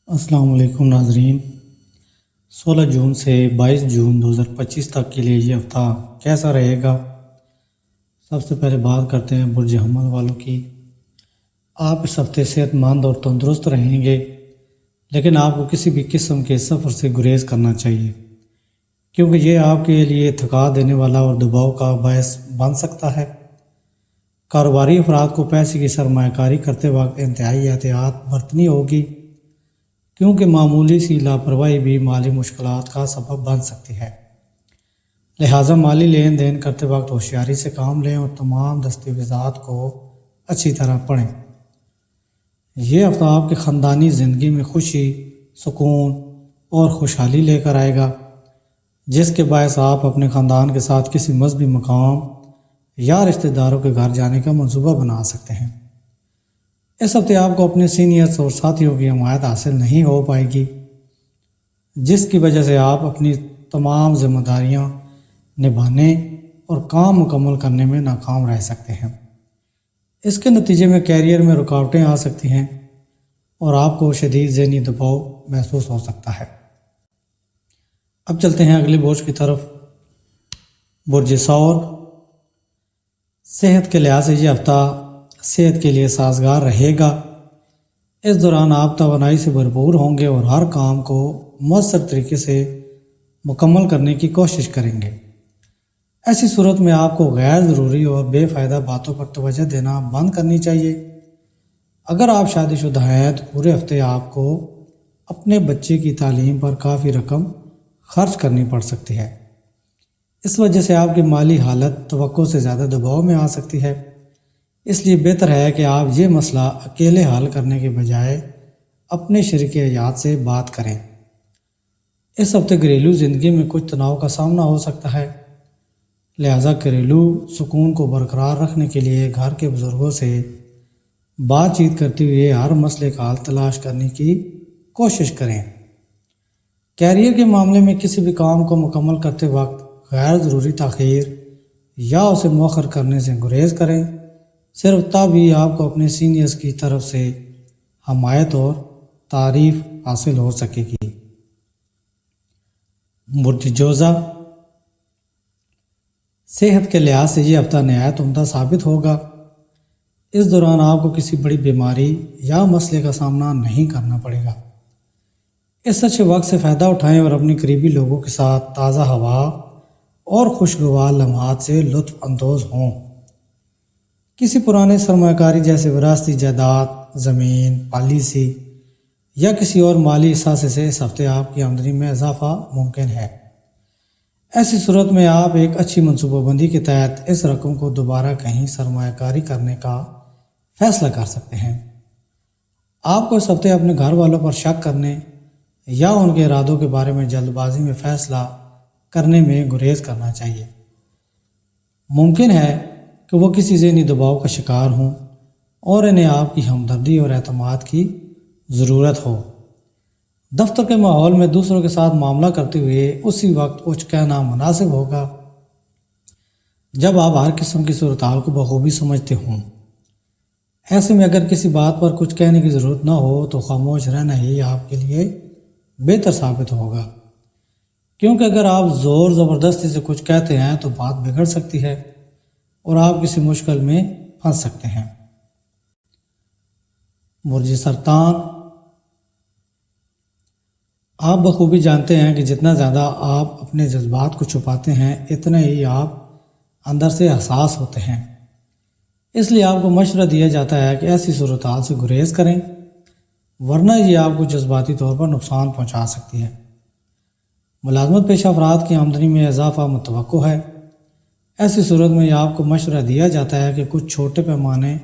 السلام علیکم ناظرین۔ 16 جون سے 22 جون 2025 تک کے لیے یہ ہفتہ کیسا رہے گا؟ سب سے پہلے بات کرتے ہیں برج حمل والوں کی۔ آپ اس ہفتے صحت مند اور تندرست رہیں گے، لیکن آپ کو کسی بھی قسم کے سفر سے گریز کرنا چاہیے، کیونکہ یہ آپ کے لیے تھکا دینے والا اور دباؤ کا باعث بن سکتا ہے۔ کاروباری افراد کو پیسے کی سرمایہ کاری کرتے وقت انتہائی احتیاط برتنی ہوگی، کیونکہ معمولی سی لاپرواہی بھی مالی مشکلات کا سبب بن سکتی ہے۔ لہٰذا مالی لین دین کرتے وقت ہوشیاری سے کام لیں اور تمام دستاویزات کو اچھی طرح پڑھیں۔ یہ ہفتہ آپ کے خاندانی زندگی میں خوشی، سکون اور خوشحالی لے کر آئے گا، جس کے باعث آپ اپنے خاندان کے ساتھ کسی مذہبی مقام یا رشتہ داروں کے گھر جانے کا منصوبہ بنا سکتے ہیں۔ اس ہفتے آپ کو اپنے سینئرز اور ساتھیوں کی حمایت حاصل نہیں ہو پائے گی، جس کی وجہ سے آپ اپنی تمام ذمہ داریاں نبھانے اور کام مکمل کرنے میں ناکام رہ سکتے ہیں۔ اس کے نتیجے میں کیریئر میں رکاوٹیں آ سکتی ہیں اور آپ کو شدید ذہنی دباؤ محسوس ہو سکتا ہے۔ اب چلتے ہیں اگلے برج کی طرف۔ برج ثور۔ صحت کے لحاظ سے یہ ہفتہ صحت کے لیے سازگار رہے گا۔ اس دوران آپ توانائی سے بھرپور ہوں گے اور ہر کام کو مؤثر طریقے سے مکمل کرنے کی کوشش کریں گے۔ ایسی صورت میں آپ کو غیر ضروری اور بے فائدہ باتوں پر توجہ دینا بند کرنی چاہیے۔ اگر آپ شادی شدہ ہیں تو پورے ہفتے آپ کو اپنے بچے کی تعلیم پر کافی رقم خرچ کرنی پڑ سکتی ہے۔ اس وجہ سے آپ کی مالی حالت توقع سے زیادہ دباؤ میں آ سکتی ہے۔ اس لیے بہتر ہے کہ آپ یہ مسئلہ اکیلے حل کرنے کے بجائے اپنے شریک حیات سے بات کریں۔ اس ہفتے گھریلو زندگی میں کچھ تناؤ کا سامنا ہو سکتا ہے، لہذا گھریلو سکون کو برقرار رکھنے کے لیے گھر کے بزرگوں سے بات چیت کرتے ہوئے ہر مسئلے کا حل تلاش کرنے کی کوشش کریں۔ کیریئر کے معاملے میں کسی بھی کام کو مکمل کرتے وقت غیر ضروری تاخیر یا اسے مؤخر کرنے سے گریز کریں۔ صرف تب ہی آپ کو اپنے سینئرز کی طرف سے حمایت اور تعریف حاصل ہو سکے گی۔ برج جوزہ۔ صحت کے لحاظ سے یہ ہفتہ نہایت عمدہ ثابت ہوگا۔ اس دوران آپ کو کسی بڑی بیماری یا مسئلے کا سامنا نہیں کرنا پڑے گا۔ اس اچھے وقت سے فائدہ اٹھائیں اور اپنے قریبی لوگوں کے ساتھ تازہ ہوا اور خوشگوار لمحات سے لطف اندوز ہوں۔ کسی پرانے سرمایہ کاری جیسے وراثتی جائیداد، زمین، پالیسی یا کسی اور مالی اثاثے سے اس ہفتے آپ کی آمدنی میں اضافہ ممکن ہے۔ ایسی صورت میں آپ ایک اچھی منصوبہ بندی کے تحت اس رقم کو دوبارہ کہیں سرمایہ کاری کرنے کا فیصلہ کر سکتے ہیں۔ آپ کو اس ہفتے اپنے گھر والوں پر شک کرنے یا ان کے ارادوں کے بارے میں جلد بازی میں فیصلہ کرنے میں گریز کرنا چاہیے۔ ممکن ہے کہ وہ کسی ذہنی دباؤ کا شکار ہوں اور انہیں آپ کی ہمدردی اور اعتماد کی ضرورت ہو۔ دفتر کے ماحول میں دوسروں کے ساتھ معاملہ کرتے ہوئے اسی وقت کچھ کہنا مناسب ہوگا جب آپ ہر قسم کی صورتحال کو بخوبی سمجھتے ہوں۔ ایسے میں اگر کسی بات پر کچھ کہنے کی ضرورت نہ ہو تو خاموش رہنا ہی آپ کے لیے بہتر ثابت ہوگا، کیونکہ اگر آپ زور زبردستی سے کچھ کہتے ہیں تو بات بگڑ سکتی ہے اور آپ کسی مشکل میں پھنس سکتے ہیں۔ برج سرطان۔ آپ بخوبی جانتے ہیں کہ جتنا زیادہ آپ اپنے جذبات کو چھپاتے ہیں اتنا ہی آپ اندر سے حساس ہوتے ہیں۔ اس لیے آپ کو مشورہ دیا جاتا ہے کہ ایسی صورتحال سے گریز کریں، ورنہ یہ آپ کو جذباتی طور پر نقصان پہنچا سکتی ہے۔ ملازمت پیشہ افراد کی آمدنی میں اضافہ متوقع ہے۔ ایسی صورت میں آپ کو مشورہ دیا جاتا ہے کہ کچھ چھوٹے پیمانے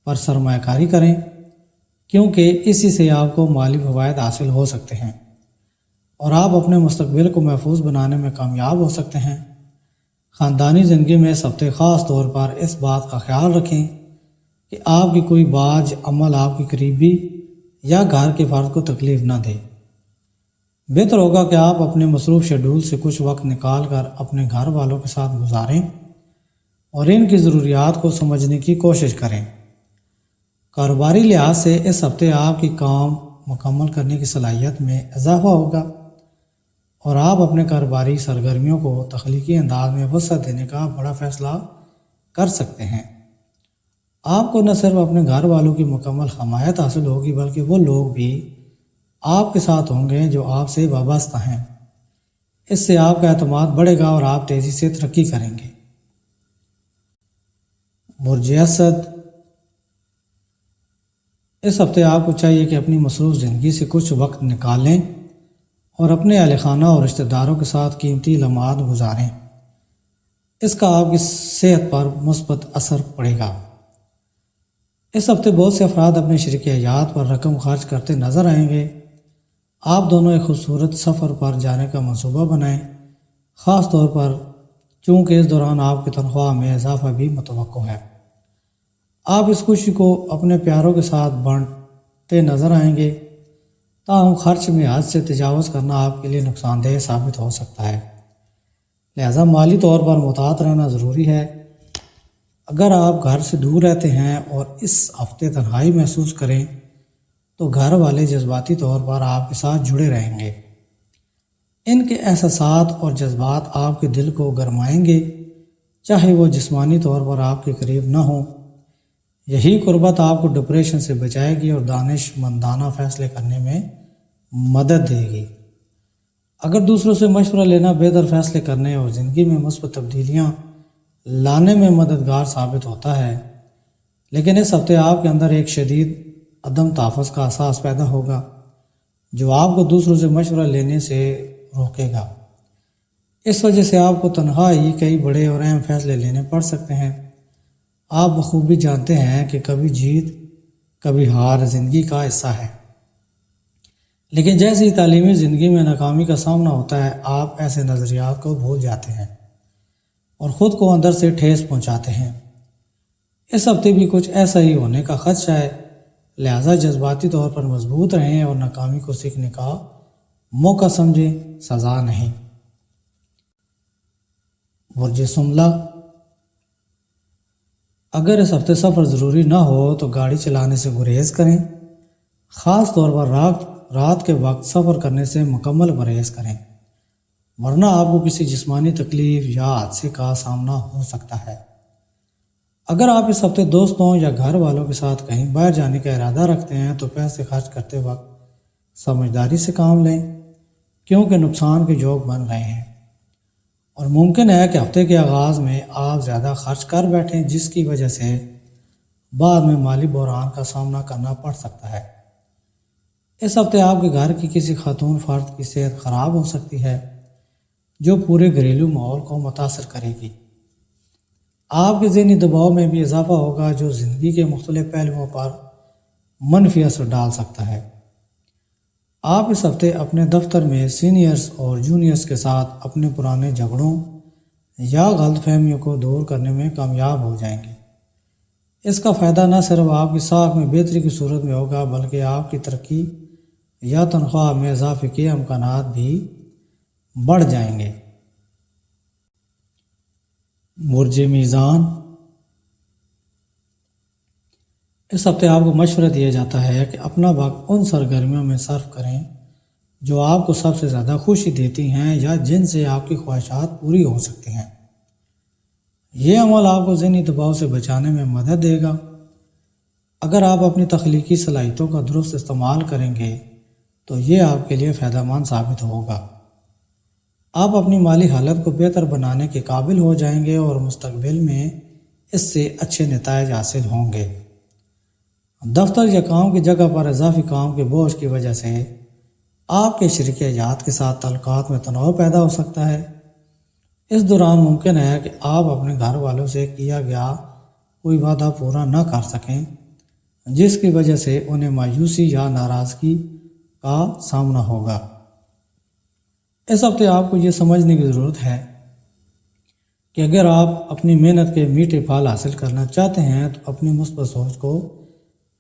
پر سرمایہ کاری کریں، کیونکہ اسی سے آپ کو مالی فوائد حاصل ہو سکتے ہیں اور آپ اپنے مستقبل کو محفوظ بنانے میں کامیاب ہو سکتے ہیں۔ خاندانی زندگی میں اس ہفتے خاص طور پر اس بات کا خیال رکھیں کہ آپ کی کوئی باز عمل آپ کی قریبی یا گھر کے فرد کو تکلیف نہ دے۔ بہتر ہوگا کہ آپ اپنے مصروف شیڈول سے کچھ وقت نکال کر اپنے گھر والوں کے ساتھ گزاریں اور ان کی ضروریات کو سمجھنے کی کوشش کریں۔ کاروباری لحاظ سے اس ہفتے آپ کی کام مکمل کرنے کی صلاحیت میں اضافہ ہوگا اور آپ اپنے کاروباری سرگرمیوں کو تخلیقی انداز میں وسعت دینے کا بڑا فیصلہ کر سکتے ہیں۔ آپ کو نہ صرف اپنے گھر والوں کی مکمل حمایت حاصل ہوگی بلکہ وہ لوگ بھی آپ کے ساتھ ہوں گے جو آپ سے وابستہ ہیں۔ اس سے آپ کا اعتماد بڑھے گا اور آپ تیزی سے ترقی کریں گے۔ برج اسد، اس ہفتے آپ کو چاہیے کہ اپنی مصروف زندگی سے کچھ وقت نکالیں اور اپنے اہل خانہ اور رشتہ داروں کے ساتھ قیمتی لمحات گزاریں۔ اس کا آپ کی صحت پر مثبت اثر پڑے گا۔ اس ہفتے بہت سے افراد اپنے شریک حیات پر رقم خرچ کرتے نظر آئیں گے۔ آپ دونوں ایک خوبصورت سفر پر جانے کا منصوبہ بنائیں، خاص طور پر چونکہ اس دوران آپ کی تنخواہ میں اضافہ بھی متوقع ہے۔ آپ اس خوشی کو اپنے پیاروں کے ساتھ بانٹتے نظر آئیں گے، تاہم خرچ میں حد سے تجاوز کرنا آپ کے لیے نقصان دہ ثابت ہو سکتا ہے، لہذا مالی طور پر محتاط رہنا ضروری ہے۔ اگر آپ گھر سے دور رہتے ہیں اور اس ہفتے تنہائی محسوس کریں تو گھر والے جذباتی طور پر آپ کے ساتھ جڑے رہیں گے۔ ان کے احساسات اور جذبات آپ کے دل کو گرمائیں گے، چاہے وہ جسمانی طور پر آپ کے قریب نہ ہوں۔ یہی قربت آپ کو ڈپریشن سے بچائے گی اور دانش مندانہ فیصلے کرنے میں مدد دے گی۔ اگر دوسروں سے مشورہ لینا بہتر فیصلے کرنے اور زندگی میں مثبت تبدیلیاں لانے میں مددگار ثابت ہوتا ہے، لیکن اس ہفتے آپ کے اندر ایک شدید عدم تحفظ کا احساس پیدا ہوگا جو آپ کو دوسروں سے مشورہ لینے سے روکے گا۔ اس وجہ سے آپ کو تنہا ہی کئی بڑے اور اہم فیصلے لینے پڑ سکتے ہیں۔ آپ بخوبی جانتے ہیں کہ کبھی جیت کبھی ہار زندگی کا حصہ ہے، لیکن جیسے ہی تعلیمی زندگی میں ناکامی کا سامنا ہوتا ہے آپ ایسے نظریات کو بھول جاتے ہیں اور خود کو اندر سے ٹھیس پہنچاتے ہیں۔ اس ہفتے بھی کچھ ایسا ہی ہونے کا خدشہ ہے، لہذا جذباتی طور پر مضبوط رہیں اور ناکامی کو سیکھنے کا موقع سمجھیں، سزا نہیں۔ برج سنبلہ، اگر اس ہفتے سفر ضروری نہ ہو تو گاڑی چلانے سے گریز کریں، خاص طور پر رات کے وقت سفر کرنے سے مکمل پرہیز کریں، ورنہ آپ کو کسی جسمانی تکلیف یا حادثے کا سامنا ہو سکتا ہے۔ اگر آپ اس ہفتے دوستوں یا گھر والوں کے ساتھ کہیں باہر جانے کا ارادہ رکھتے ہیں تو پیسے خرچ کرتے وقت سمجھداری سے کام لیں، کیونکہ نقصان کے جوگ بن رہے ہیں اور ممکن ہے کہ ہفتے کے آغاز میں آپ زیادہ خرچ کر بیٹھیں، جس کی وجہ سے بعد میں مالی بحران کا سامنا کرنا پڑ سکتا ہے۔ اس ہفتے آپ کے گھر کی کسی خاتون فرد کی صحت خراب ہو سکتی ہے جو پورے گھریلو ماحول کو متاثر کرے گی۔ آپ کے ذہنی دباؤ میں بھی اضافہ ہوگا جو زندگی کے مختلف پہلوؤں پر منفی اثر ڈال سکتا ہے۔ آپ اس ہفتے اپنے دفتر میں سینئرز اور جونیئرز کے ساتھ اپنے پرانے جھگڑوں یا غلط فہمیوں کو دور کرنے میں کامیاب ہو جائیں گے۔ اس کا فائدہ نہ صرف آپ کی ساکھ میں بہتری کی صورت میں ہوگا بلکہ آپ کی ترقی یا تنخواہ میں اضافے کے امکانات بھی بڑھ جائیں گے۔ برج میزان، اس ہفتے آپ کو مشورہ دیا جاتا ہے کہ اپنا وقت ان سرگرمیوں میں صرف کریں جو آپ کو سب سے زیادہ خوشی دیتی ہیں یا جن سے آپ کی خواہشات پوری ہو سکتی ہیں۔ یہ عمل آپ کو ذہنی دباؤ سے بچانے میں مدد دے گا۔ اگر آپ اپنی تخلیقی صلاحیتوں کا درست استعمال کریں گے تو یہ آپ کے لیے فائدہ مند ثابت ہوگا۔ آپ اپنی مالی حالت کو بہتر بنانے کے قابل ہو جائیں گے اور مستقبل میں اس سے اچھے نتائج حاصل ہوں گے۔ دفتر یا کام کی جگہ پر اضافی کام کے بوجھ کی وجہ سے آپ کے شریک حیات کے ساتھ تعلقات میں تناؤ پیدا ہو سکتا ہے۔ اس دوران ممکن ہے کہ آپ اپنے گھر والوں سے کیا گیا کوئی وعدہ پورا نہ کر سکیں، جس کی وجہ سے انہیں مایوسی یا ناراضگی کا سامنا ہوگا۔ اس ہفتے آپ کو یہ سمجھنے کی ضرورت ہے کہ اگر آپ اپنی محنت کے میٹھے پھل حاصل کرنا چاہتے ہیں تو اپنی مثبت سوچ کو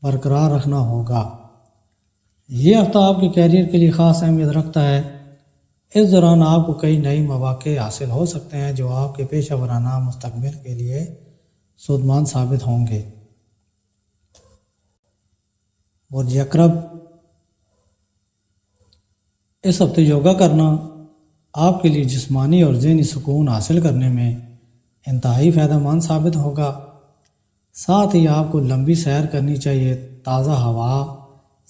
برقرار رکھنا ہوگا۔ یہ ہفتہ آپ کے کیریئر کے لیے خاص اہمیت رکھتا ہے۔ اس دوران آپ کو کئی نئے مواقع حاصل ہو سکتے ہیں جو آپ کے پیشہ ورانہ مستقبل کے لیے سودمند ثابت ہوں گے۔ برج عقرب، اس ہفتے یوگا کرنا آپ کے لیے جسمانی اور ذہنی سکون حاصل کرنے میں انتہائی فائدہ مند ثابت ہوگا۔ ساتھ ہی آپ کو لمبی سیر کرنی چاہیے، تازہ ہوا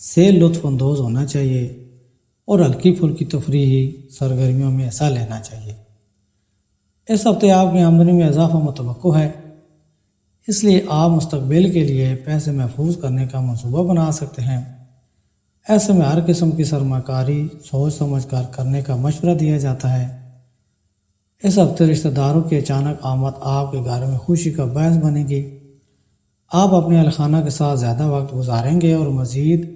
سے لطف اندوز ہونا چاہیے اور ہلکی پھلکی تفریحی سرگرمیوں میں حصہ لینا چاہیے۔ اس ہفتے آپ کی آمدنی میں اضافہ متوقع ہے، اس لیے آپ مستقبل کے لیے پیسے محفوظ کرنے کا منصوبہ بنا سکتے ہیں۔ ایسے میں ہر قسم کی سرمایہ کاری سوچ سمجھ کر کرنے کا مشورہ دیا جاتا ہے۔ اس ہفتے رشتہ داروں کی اچانک آمد آپ کے گھر میں خوشی کا باعث بنے گی۔ آپ اپنے اہل خانہ کے ساتھ زیادہ وقت گزاریں گے اور مزید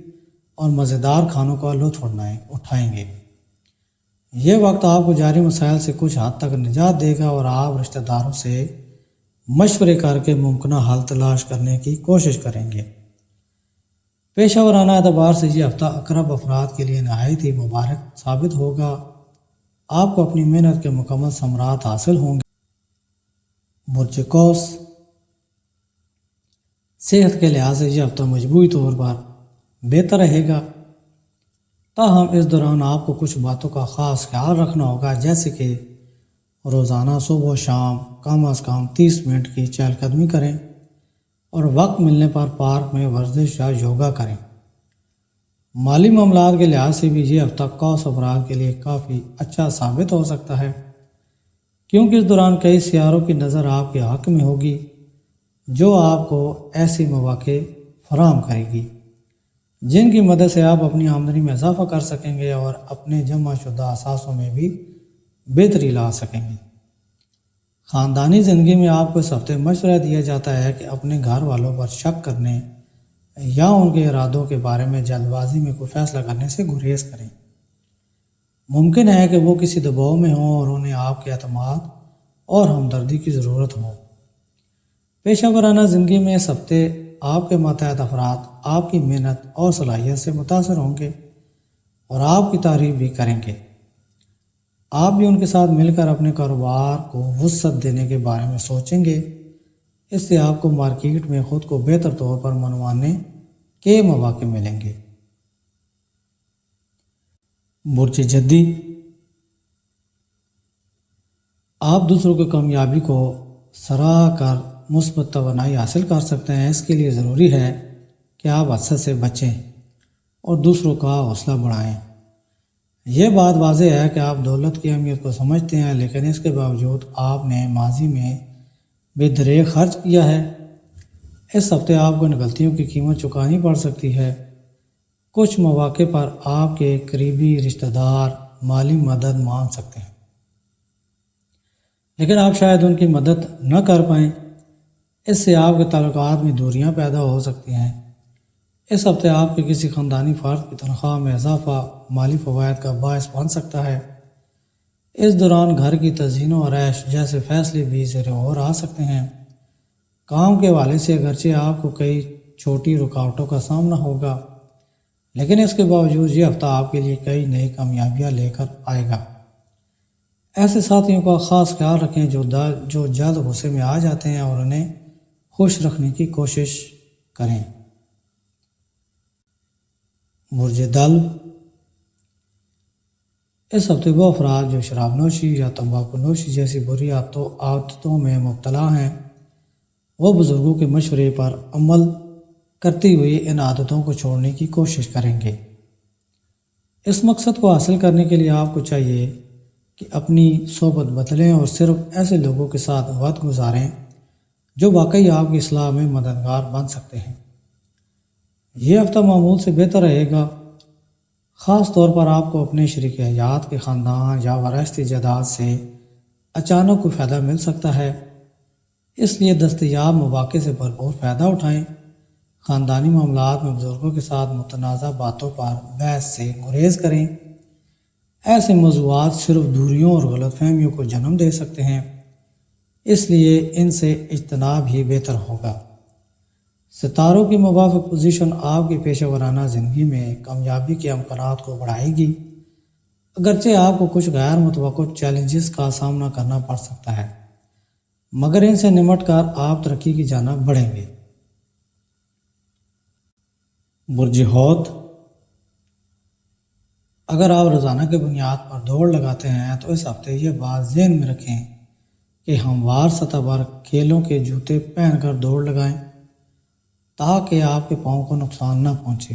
اور مزیدار کھانوں کا لطف اٹھائیں گے۔ یہ وقت آپ کو جاری مسائل سے کچھ حد تک نجات دے گا اور آپ رشتہ داروں سے مشورے کر کے ممکنہ حل تلاش کرنے کی کوشش کریں گے۔ پیشہ ورانہ اعتبار سے یہ ہفتہ اقرب افراد کے لیے نہایت ہی مبارک ثابت ہوگا۔ آپ کو اپنی محنت کے مکمل ثمرات حاصل ہوں گے۔ برج قوس، صحت کے لحاظ سے یہ ہفتہ مجموعی طور پر بہتر رہے گا، تاہم اس دوران آپ کو کچھ باتوں کا خاص خیال رکھنا ہوگا، جیسے کہ روزانہ صبح و شام کم از کم 30 منٹ کی چہل قدمی کریں اور وقت ملنے پر پارک میں ورزش یا یوگا کریں۔ مالی معاملات کے لحاظ سے بھی یہ ہفتہ قوس افراد کے لیے کافی اچھا ثابت ہو سکتا ہے، کیونکہ اس دوران کئی سیاروں کی نظر آپ کے حق میں ہوگی جو آپ کو ایسے مواقع فراہم کرے گی جن کی مدد سے آپ اپنی آمدنی میں اضافہ کر سکیں گے اور اپنے جمع شدہ اثاثوں میں بھی بہتری لا سکیں گے۔ خاندانی زندگی میں آپ کو اس ہفتے مشورہ دیا جاتا ہے کہ اپنے گھر والوں پر شک کرنے یا ان کے ارادوں کے بارے میں جلد بازی میں کوئی فیصلہ کرنے سے گریز کریں۔ ممکن ہے کہ وہ کسی دباؤ میں ہوں اور انہیں آپ کے اعتماد اور ہمدردی کی ضرورت ہو۔ پیشہ ورانہ زندگی میں اس ہفتے آپ کے ماتحت افراد آپ کی محنت اور صلاحیت سے متاثر ہوں گے اور آپ کی تعریف بھی کریں گے۔ آپ بھی ان کے ساتھ مل کر اپنے کاروبار کو وسعت دینے کے بارے میں سوچیں گے۔ اس سے آپ کو مارکیٹ میں خود کو بہتر طور پر منوانے کے مواقع ملیں گے۔ برج جدی، آپ دوسروں کی کامیابی کو سراہ کر مثبت توانائی حاصل کر سکتے ہیں۔ اس کے لیے ضروری ہے کہ آپ حسد سے بچیں اور دوسروں کا حوصلہ بڑھائیں۔ یہ بات واضح ہے کہ آپ دولت کی اہمیت کو سمجھتے ہیں، لیکن اس کے باوجود آپ نے ماضی میں بے دریغ خرچ کیا ہے۔ اس ہفتے آپ کو ان غلطیوں کی قیمت چکانی پڑ سکتی ہے۔ کچھ مواقع پر آپ کے قریبی رشتہ دار مالی مدد مانگ سکتے ہیں، لیکن آپ شاید ان کی مدد نہ کر پائیں۔ اس سے آپ کے تعلقات میں دوریاں پیدا ہو سکتی ہیں۔ اس ہفتے آپ کے کسی خاندانی فرد کی تنخواہ میں اضافہ مالی فوائد کا باعث بن سکتا ہے۔ اس دوران گھر کی تزئین و آرائش جیسے فیصلے بھی زیر غور آ سکتے ہیں۔ کام کے حوالے سے اگرچہ آپ کو کئی چھوٹی رکاوٹوں کا سامنا ہوگا، لیکن اس کے باوجود یہ ہفتہ آپ کے لیے کئی نئی کامیابیاں لے کر آئے گا۔ ایسے ساتھیوں کا خاص خیال رکھیں جو جلد غصے میں آ جاتے ہیں اور انہیں خوش رکھنے کی کوشش کریں۔ برج دل، اس ہفتے وہ افراد جو شراب نوشی یا تمباکو نوشی جیسی بری عادتوں میں مبتلا ہیں، وہ بزرگوں کے مشورے پر عمل کرتے ہوئے ان عادتوں کو چھوڑنے کی کوشش کریں گے۔ اس مقصد کو حاصل کرنے کے لیے آپ کو چاہیے کہ اپنی صحبت بدلیں اور صرف ایسے لوگوں کے ساتھ وقت گزاریں جو واقعی آپ کی اصلاح میں مددگار بن سکتے ہیں۔ یہ ہفتہ معمول سے بہتر رہے گا، خاص طور پر آپ کو اپنے شریک حیات کے خاندان یا وراثتی جائیداد سے اچانک کوئی فائدہ مل سکتا ہے، اس لیے دستیاب مواقع سے بھرپور فائدہ اٹھائیں۔ خاندانی معاملات میں بزرگوں کے ساتھ متنازع باتوں پر بحث سے گریز کریں۔ ایسے موضوعات صرف دوریوں اور غلط فہمیوں کو جنم دے سکتے ہیں، اس لیے ان سے اجتناب ہی بہتر ہوگا۔ ستاروں کی موافق پوزیشن آپ کی پیشہ ورانہ زندگی میں کامیابی کے امکانات کو بڑھائے گی، اگرچہ آپ کو کچھ غیر متوقع چیلنجز کا سامنا کرنا پڑ سکتا ہے، مگر ان سے نمٹ کر آپ ترقی کی جانب بڑھیں گے۔ برج حوت، اگر آپ روزانہ کی بنیاد پر دوڑ لگاتے ہیں تو اس ہفتے یہ بات ذہن میں رکھیں کہ ہموار سطح پر کھیلوں کے جوتے پہن کر دوڑ لگائیں تاکہ آپ کے پاؤں کو نقصان نہ پہنچے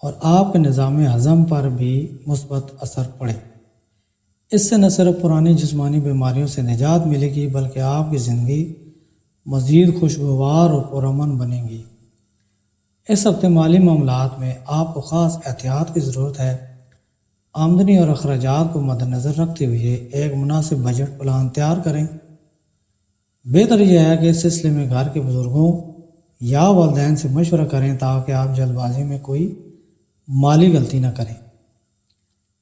اور آپ کے نظام ہضم پر بھی مثبت اثر پڑے۔ اس سے نہ صرف پرانی جسمانی بیماریوں سے نجات ملے گی بلکہ آپ کی زندگی مزید خوشگوار اور پرامن بنے گی۔ اس ہفتے مالی معاملات میں آپ کو خاص احتیاط کی ضرورت ہے۔ آمدنی اور اخراجات کو مد نظر رکھتے ہوئے ایک مناسب بجٹ پلان تیار کریں۔ بہتر یہ ہے کہ اس سلسلے میں گھر کے بزرگوں یا والدین سے مشورہ کریں تاکہ آپ جلد بازی میں کوئی مالی غلطی نہ کریں۔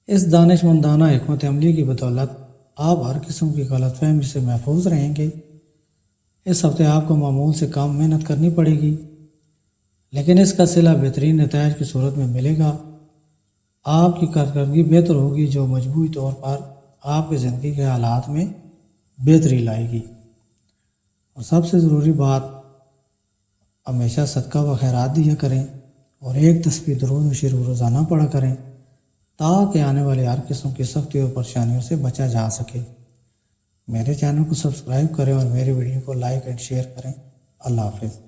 اس دانش مندانہ حکمت عملی کی بدولت آپ ہر قسم کی غلط فہمی سے محفوظ رہیں گے۔ اس ہفتے آپ کو معمول سے کم محنت کرنی پڑے گی لیکن اس کا صلہ بہترین نتائج کی صورت میں ملے گا۔ آپ کی کارکردگی بہتر ہوگی جو مجموعی طور پر آپ کی زندگی کے حالات میں بہتری لائے گی۔ اور سب سے ضروری بات، ہمیشہ صدقہ و خیرات دیا کریں اور ایک تسبیح درود و شروع روزانہ پڑھا کریں تاکہ آنے والی ہر قسم کی سختی اور پریشانیوں سے بچا جا سکے۔ میرے چینل کو سبسکرائب کریں اور میری ویڈیو کو لائک اینڈ شیئر کریں۔ اللہ حافظ۔